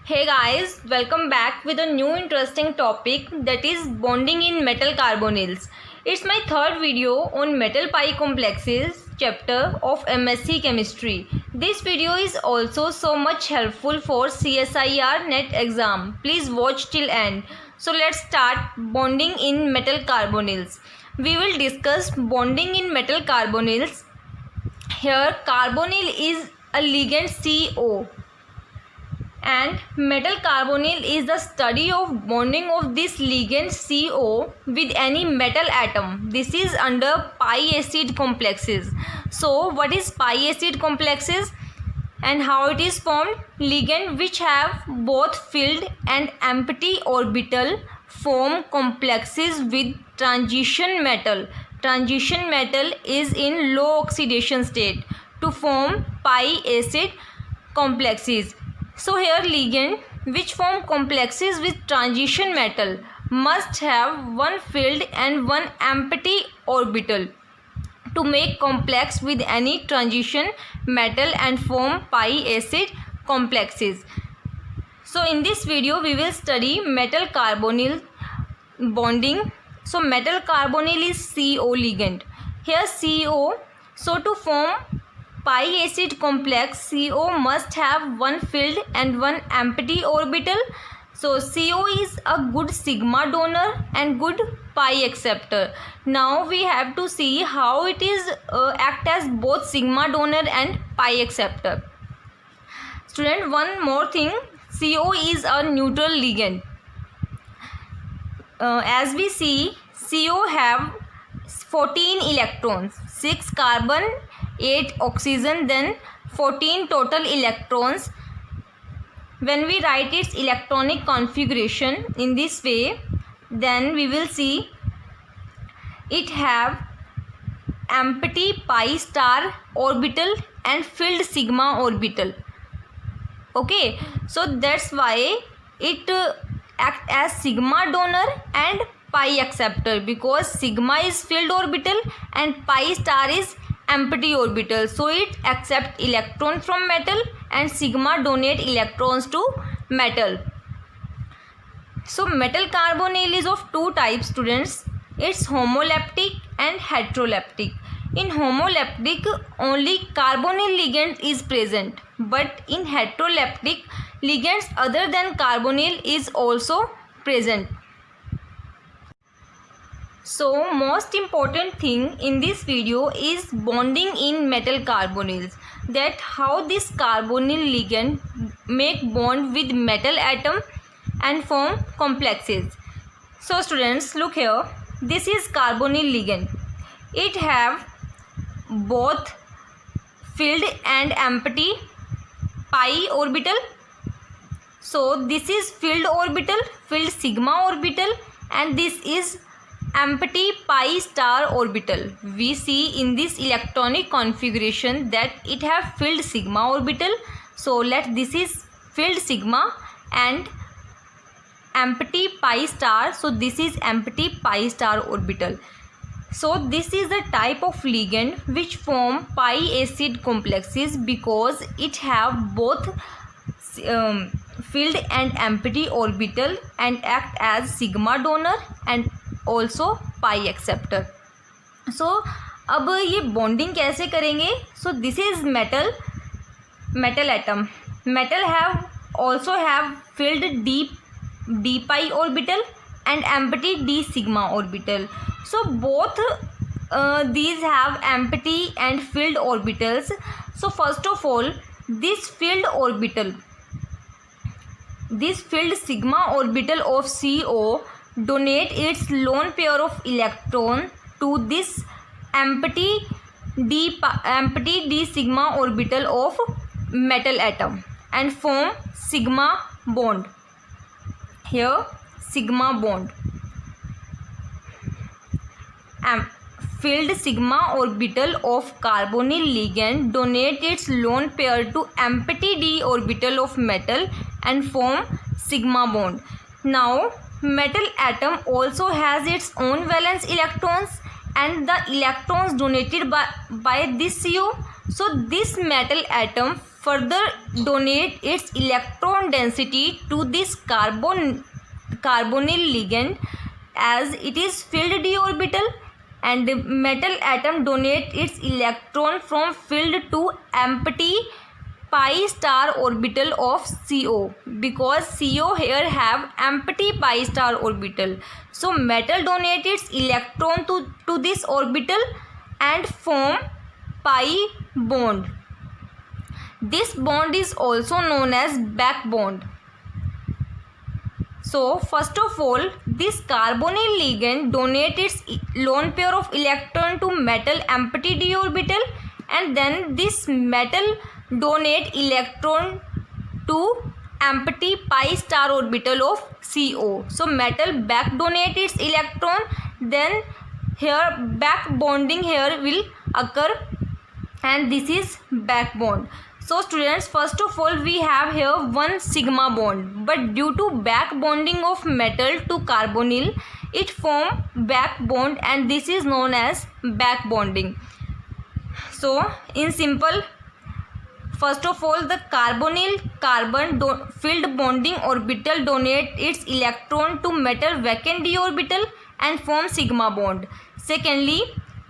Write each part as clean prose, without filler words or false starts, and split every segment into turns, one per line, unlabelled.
Hey guys, welcome back with a new interesting topic, that is bonding in metal carbonyls. It's my third video on metal pi complexes chapter of MSc Chemistry. This video is also so much helpful for CSIR NET exam. Please watch till end. So let's start bonding in metal carbonyls. We will discuss bonding in metal carbonyls. Here carbonyl is a ligand CO. And metal carbonyl is the study of bonding of this ligand CO with any metal atom. This is under pi acid complexes. So what is pi acid complexes and how it is formed? Ligand which have both filled and empty orbital form complexes with transition metal. Transition metal is in low oxidation state to form pi acid complexes. So here ligand which form complexes with transition metal must have one filled and one empty orbital to make complex with any transition metal and form pi acid complexes. So in this video we will study metal carbonyl bonding. So metal carbonyl is CO ligand. Here CO, so to form pi acid complex, CO must have one filled and one empty orbital. So CO is a good sigma donor and good pi acceptor. Now we have to see how it is act as both sigma donor and pi acceptor. Student, one more thing, CO is a neutral ligand. As we see, CO have 14 electrons, 6 carbon, 8 oxygen, then 14 total electrons. When we write its electronic configuration in this way, then we will see it have empty pi star orbital and filled sigma orbital. Okay, so that's why it act as sigma donor and pi acceptor, because sigma is filled orbital and pi star is empty orbital. So it accept electron from metal and sigma donate electrons to metal. So metal carbonyl is of two types, students. It's homoleptic and heteroleptic. In homoleptic only carbonyl ligand is present, but in heteroleptic ligands other than carbonyl is also present. So most important thing in this video is bonding in metal carbonyls, that how this carbonyl ligand make bond with metal atom and form complexes. So students, look here, this is carbonyl ligand. It have both filled and empty pi orbital. So this is filled orbital, filled sigma orbital, and this is empty pi star orbital. We see in this electronic configuration that it have filled sigma orbital. So this is filled sigma and empty pi star. So this is empty pi star orbital. So this is the type of ligand which form pi acid complexes, because it have both filled and empty orbital and act as sigma donor and also pi acceptor. So अब ये bonding कैसे करेंगे? So this is metal atom. Metal also have filled d pi orbital and empty d sigma orbital. So both these have empty and filled orbitals. So first of all, this filled sigma orbital of CO donate its lone pair of electron to this empty d sigma orbital of metal atom and form sigma bond. Here sigma bond. Filled sigma orbital of carbonyl ligand donate its lone pair to empty d orbital of metal and form sigma bond. Now metal atom also has its own valence electrons, and the electrons donated by this CO So this metal atom further donate its electron density to this carbonyl ligand as it is filled d orbital, and the metal atom donate its electron from filled to empty pi star orbital of CO, because CO here have empty pi star orbital. So metal donate its electron to this orbital and form pi bond. This bond is also known as back bond. So first of all, this carbonyl ligand donate its lone pair of electron to metal empty d orbital, and then this metal donate electron to empty pi star orbital of CO. So metal back donate its electron, then here back bonding here will occur, and this is back bond. So students, first of all we have here one sigma bond, but due to back bonding of metal to carbonyl, it form back bond, and this is known as back bonding. So in simple, first of all, the carbonyl carbon filled bonding orbital donate its electron to metal vacant d orbital and form sigma bond. Secondly,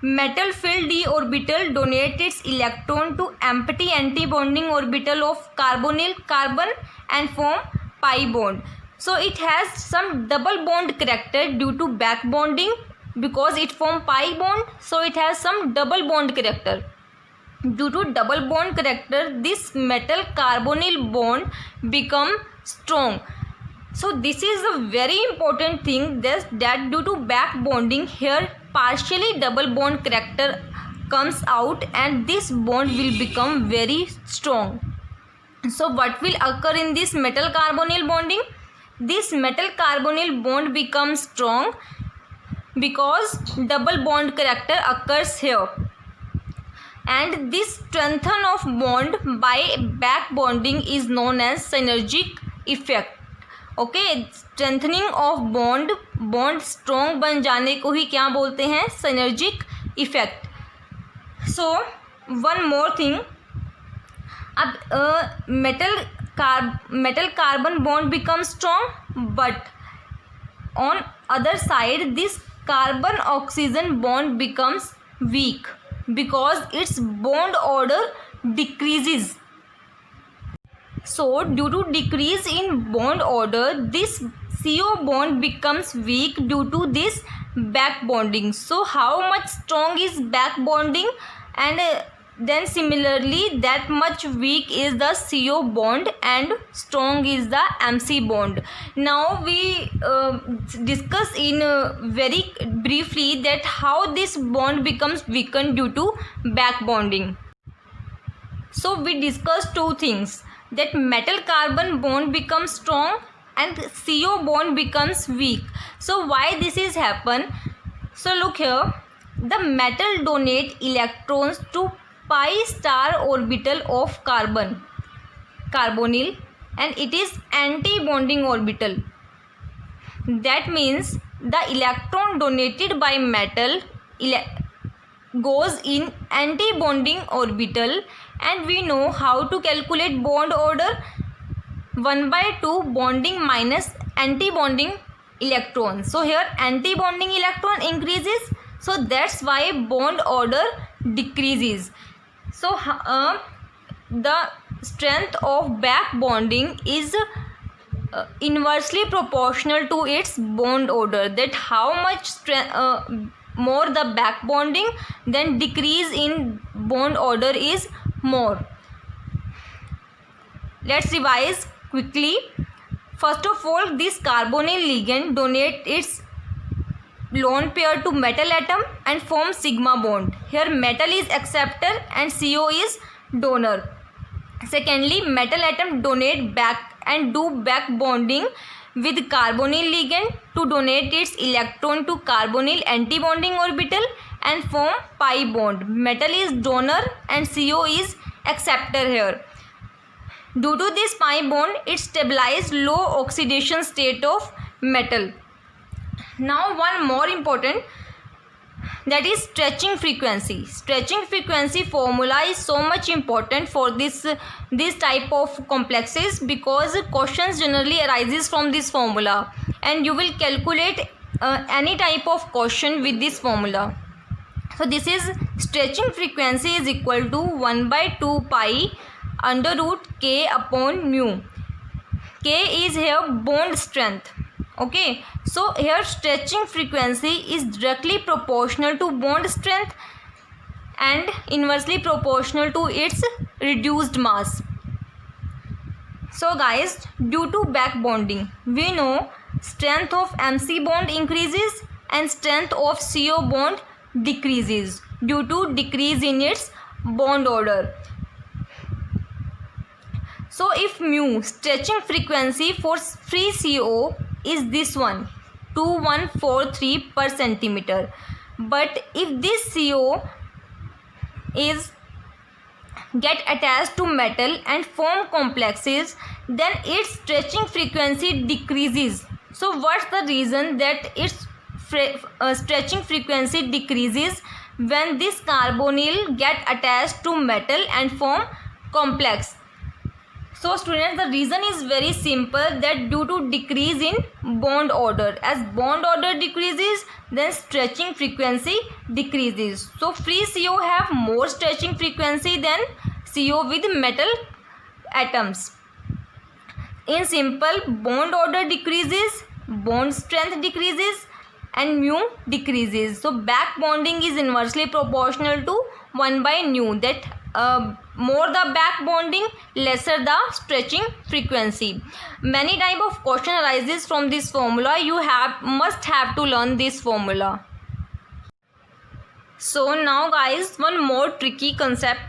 metal filled d orbital donate its electron to empty anti-bonding orbital of carbonyl carbon and form pi bond. So it has some double bond character due to back bonding, because it form pi bond, so it has some double bond character. Due to double bond character, this metal carbonyl bond become strong. So this is a very important thing, that due to back bonding here partially double bond character comes out, and this bond will become very strong. So what will occur in this metal carbonyl bonding? This metal carbonyl bond becomes strong because double bond character occurs here, and this strengthen of bond by back bonding is known as synergic effect. Okay, strengthening of bond strong बन जाने को ही क्या बोलते हैं? Synergic effect. So one more thing, अब metal carbon bond becomes strong, but on other side this carbon oxygen bond becomes weak because its bond order decreases. So due to decrease in bond order, this CO bond becomes weak due to this back bonding. So how much strong is back bonding, and then similarly that much weak is the CO bond and strong is the MC bond. Now we discuss in very briefly that how this bond becomes weakened due to back bonding. So we discussed two things, that metal carbon bond becomes strong and CO bond becomes weak. So why this is happen? So look here, the metal donate electrons to pi star orbital of carbonyl, and it is anti-bonding orbital. That means the electron donated by metal goes in anti-bonding orbital, and we know how to calculate bond order, 1/2 bonding minus anti-bonding electron. So here anti-bonding electron increases, so that's why bond order decreases. So the strength of back bonding is inversely proportional to its bond order, that how much more the back bonding, then decrease in bond order is more. Let's revise quickly. First of all, this carbonyl ligand donate its lone pair to metal atom and form sigma bond. Here metal is acceptor and CO is donor. Secondly, metal atom donate back and do back bonding with carbonyl ligand to donate its electron to carbonyl anti-bonding orbital and form pi bond. Metal is donor and CO is acceptor here. Due to this pi bond, it stabilizes low oxidation state of metal. Now one more important, that is stretching frequency. Stretching frequency formula is so much important for this type of complexes, because questions generally arises from this formula, and you will calculate any type of question with this formula. So this is stretching frequency is equal to 1 by 2 pi under root k upon mu. K is here bond strength. Okay, so here stretching frequency is directly proportional to bond strength and inversely proportional to its reduced mass. So guys, due to back bonding, we know strength of MC bond increases and strength of CO bond decreases due to decrease in its bond order. So if mu, stretching frequency for free CO, is this one, 2143 per centimeter, but if this CO is get attached to metal and form complexes, then its stretching frequency decreases. So what's the reason that its stretching frequency decreases when this carbonyl get attached to metal and form complex? So students, the reason is very simple, that due to decrease in bond order. As bond order decreases, then stretching frequency decreases. So free CO have more stretching frequency than CO with metal atoms. In simple, bond order decreases, bond strength decreases and mu decreases. So back bonding is inversely proportional to 1 by nu, that more the back bonding, lesser the stretching frequency. Many type of question arises from this formula. You must have to learn this formula. So now guys, one more tricky concept.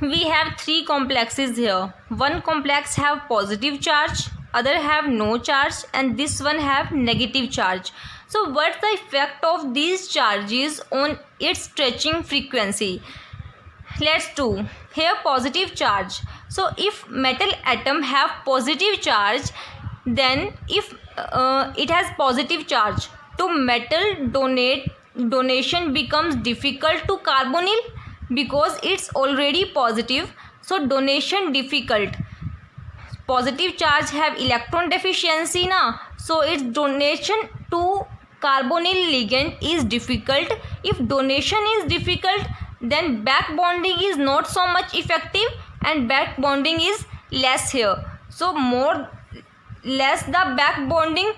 We have three complexes here. One complex have positive charge, other have no charge, and this one have negative charge. So what's the effect of these charges on its stretching frequency? Let's do here positive charge. So if metal atom have positive charge, then if it has positive charge, to metal donation becomes difficult to carbonyl because it's already positive. So donation difficult. Positive charge have electron deficiency na, so its donation to carbonyl ligand is difficult. If donation is difficult, then back bonding is not so much effective and back bonding is less here. So less the back bonding,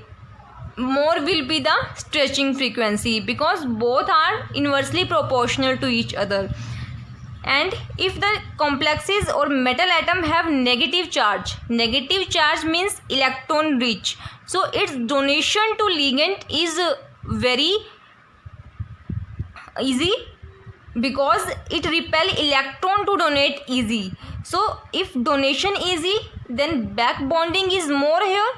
more will be the stretching frequency, because both are inversely proportional to each other. And if the complexes or metal atom have negative charge means electron rich, so its donation to ligand is very easy, because it repel electron to donate easy. So if donation easy, then back bonding is more here,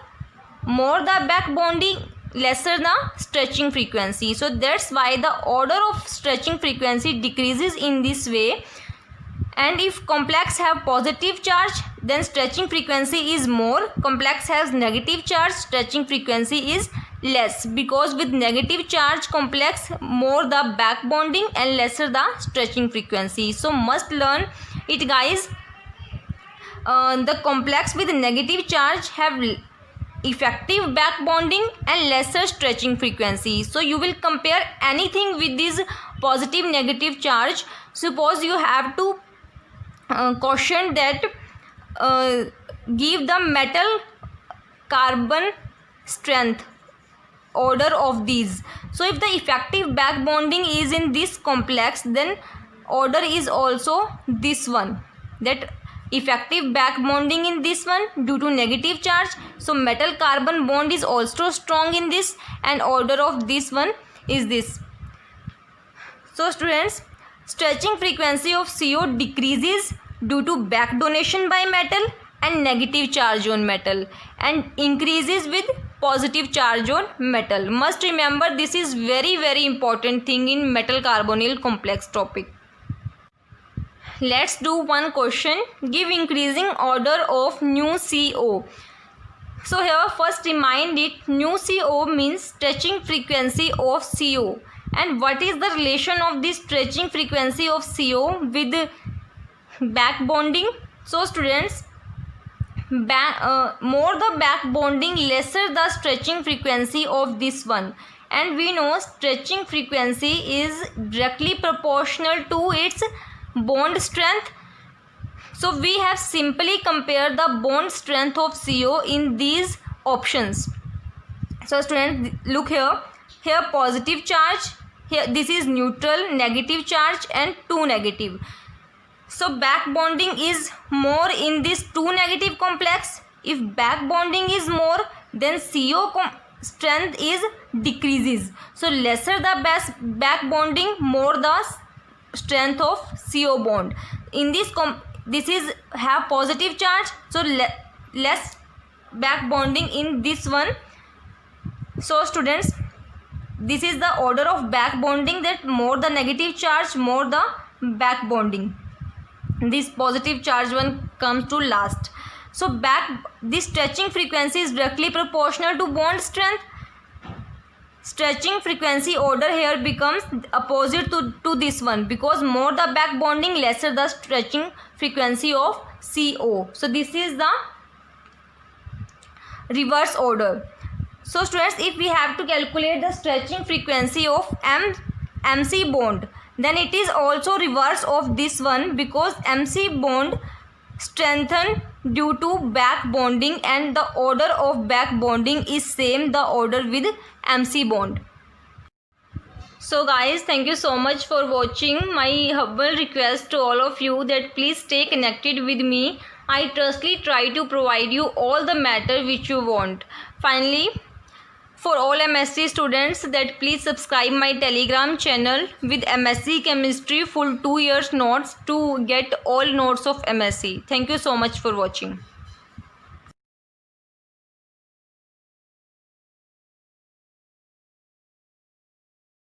more the back bonding, lesser the stretching frequency. So that's why the order of stretching frequency decreases in this way. And if complex have positive charge, then stretching frequency is more. Complex has negative charge, stretching frequency is less, because with negative charge complex, more the back bonding and lesser the stretching frequency. So must learn it guys. The complex with negative charge have effective back bonding and lesser stretching frequency. So you will compare anything with this positive negative charge. Suppose you have to question that give the metal carbon strength order of these. So if the effective back bonding is in this complex, then order is also this one, that effective back bonding in this one due to negative charge. So metal carbon bond is also strong in this, and order of this one is this. So students, stretching frequency of CO decreases due to back donation by metal and negative charge on metal, and increases with positive charge on metal. Must remember, this is very important thing in metal carbonyl complex topic. Let's do one question. Give increasing order of nu CO. So here first remind it, nu CO means stretching frequency of CO, And what is the relation of the stretching frequency of CO with back bonding? So students, more the back bonding, lesser the stretching frequency of this one. And we know stretching frequency is directly proportional to its bond strength. So we have simply compared the bond strength of CO in these options. So students, look here. Here positive charge, here this is neutral, negative charge and 2 negative. So back bonding is more in this 2 negative complex. If back bonding is more, then CO strength is decreases. So lesser the back bonding, more the strength of CO bond. In this this is have positive charge, so less back bonding in this one. So students, this is the order of back bonding, that more the negative charge, more the back bonding. This positive charge one comes to last. So this stretching frequency is directly proportional to bond strength. Stretching frequency order here becomes opposite to this one, because more the back bonding, lesser the stretching frequency of CO. So this is the reverse order. So students, if we have to calculate the stretching frequency of MC bond, then it is also reverse of this one, because MC bond strengthen due to back bonding and the order of back bonding is same the order with MC bond. So guys, thank you so much for watching. My humble request to all of you that please stay connected with me. I trustly try to provide you all the matter which you want. Finally, for all MSc students, that please subscribe my Telegram channel with MSc Chemistry full 2 years notes to get all notes of MSc. Thank you so much for watching.